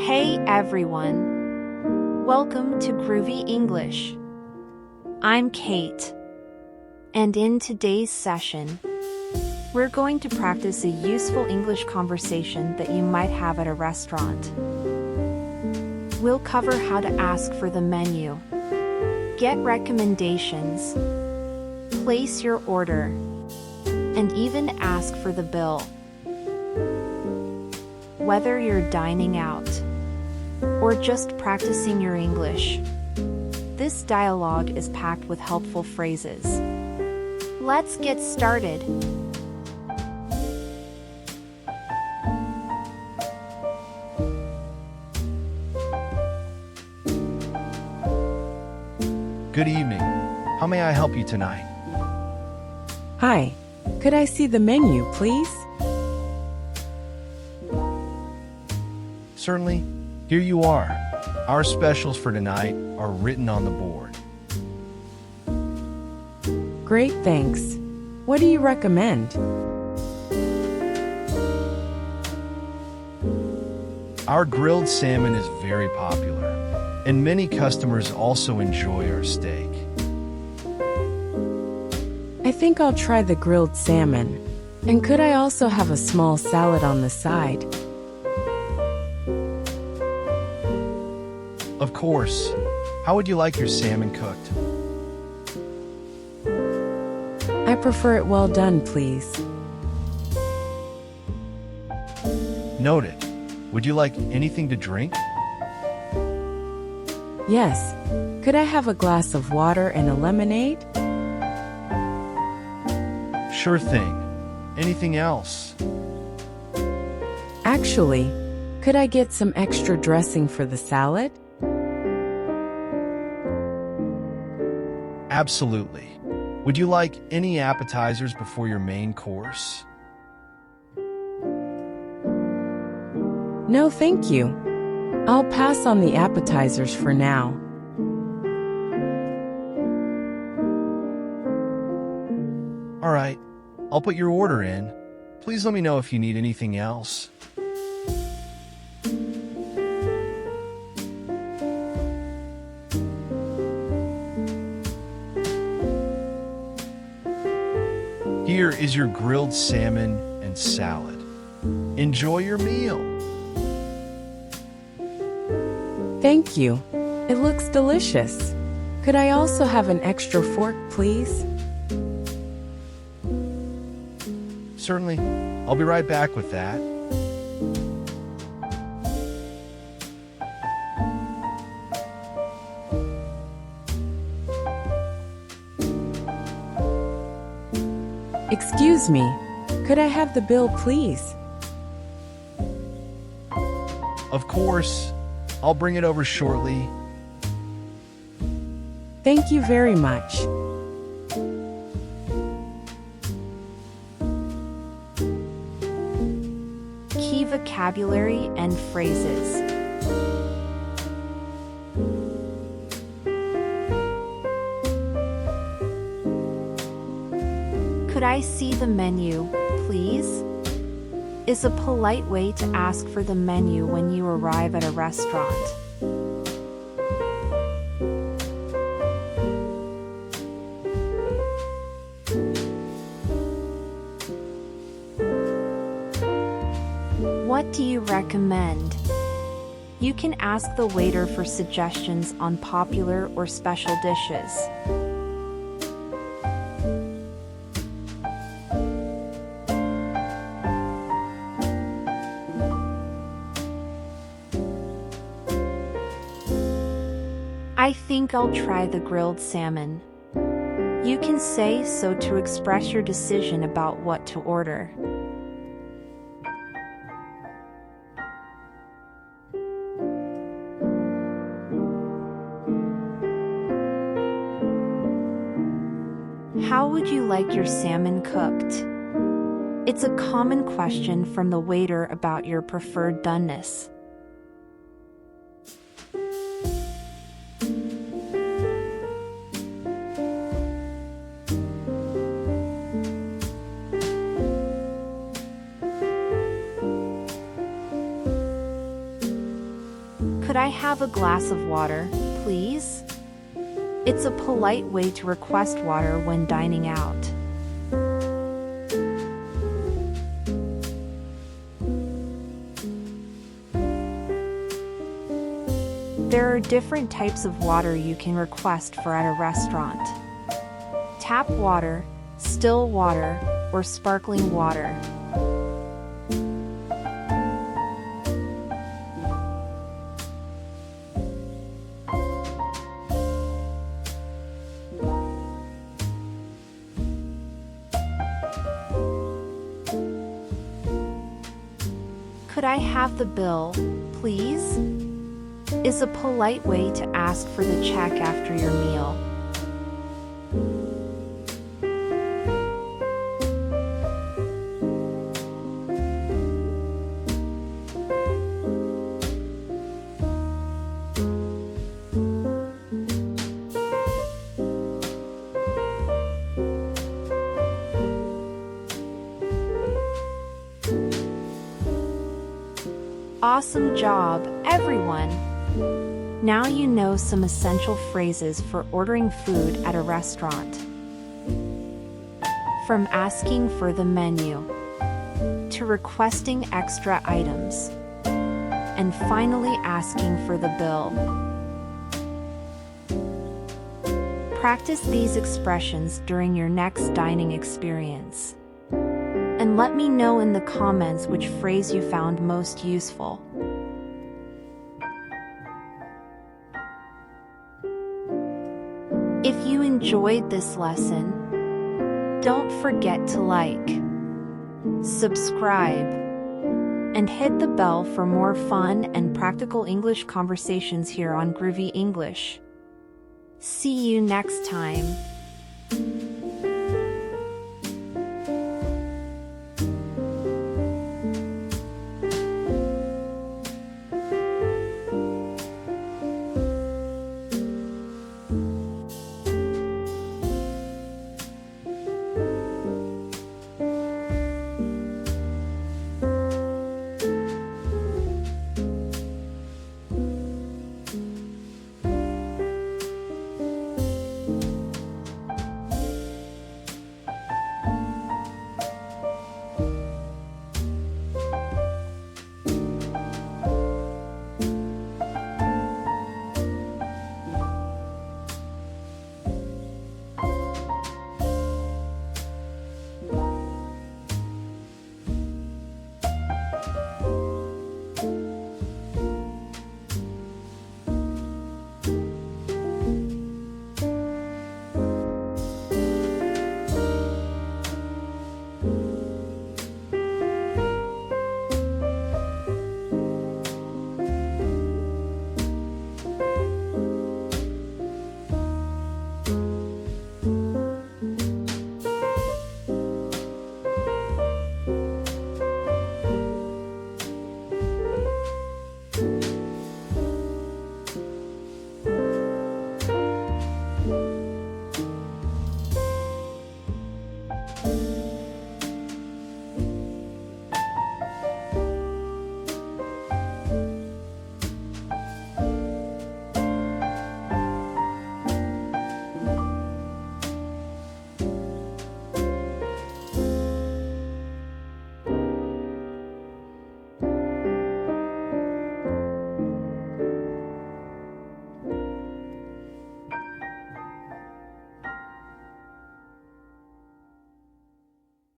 Hey everyone! Welcome to Groovy English. I'm Kate. And in today's session, we're going to practice a useful English conversation that you might have at a restaurant. We'll cover how to ask for the menu, get recommendations, place your order, and even ask for the bill. Whether you're dining out or just practicing your English, this dialogue is packed with helpful phrases. Let's get started. Good evening. How may I help you tonight? Hi, could I see the menu, please? Certainly. Here you are. Our specials for tonight are written on the board. Great, thanks. What do you recommend? Our grilled salmon is very popular, and many customers also enjoy our steak. I think I'll try the grilled salmon. And could I also have a small salad on the side? Of course. How would you like your salmon cooked? I prefer it well done, please. Noted. Would you like anything to drink? Yes. Could I have a glass of water and a lemonade? Sure thing. Anything else? Actually, could I get some extra dressing for the salad? Absolutely. Would you like any appetizers before your main course? No, thank you. I'll pass on the appetizers for now. All right. I'll put your order in. Please let me know if you need anything else. Here is your grilled salmon and salad. Enjoy your meal. Thank you. It looks delicious. Could I also have an extra fork, please? Certainly. I'll be right back with that. Excuse me, could I have the bill, please? Of course. I'll bring it over shortly. Thank you very much. Key vocabulary and phrases. Could I see the menu, please? Is a polite way to ask for the menu when you arrive at a restaurant. What do you recommend? You can ask the waiter for suggestions on popular or special dishes. I think I'll try the grilled salmon. You can say so to express your decision about what to order. How would you like your salmon cooked? It's a common question from the waiter about your preferred doneness. I have a glass of water, please? It's a polite way to request water when dining out. There are different types of water you can request for at a restaurant. Tap water, still water, or sparkling water. Could I have the bill, please? Is a polite way to ask for the check after your meal. Awesome job, everyone! Now you know some essential phrases for ordering food at a restaurant. From asking for the menu, to requesting extra items, and finally asking for the bill. Practice these expressions during your next dining experience. And let me know in the comments which phrase you found most useful. If you enjoyed this lesson, don't forget to like, subscribe, and hit the bell for more fun and practical English conversations here on Groovy English. See you next time.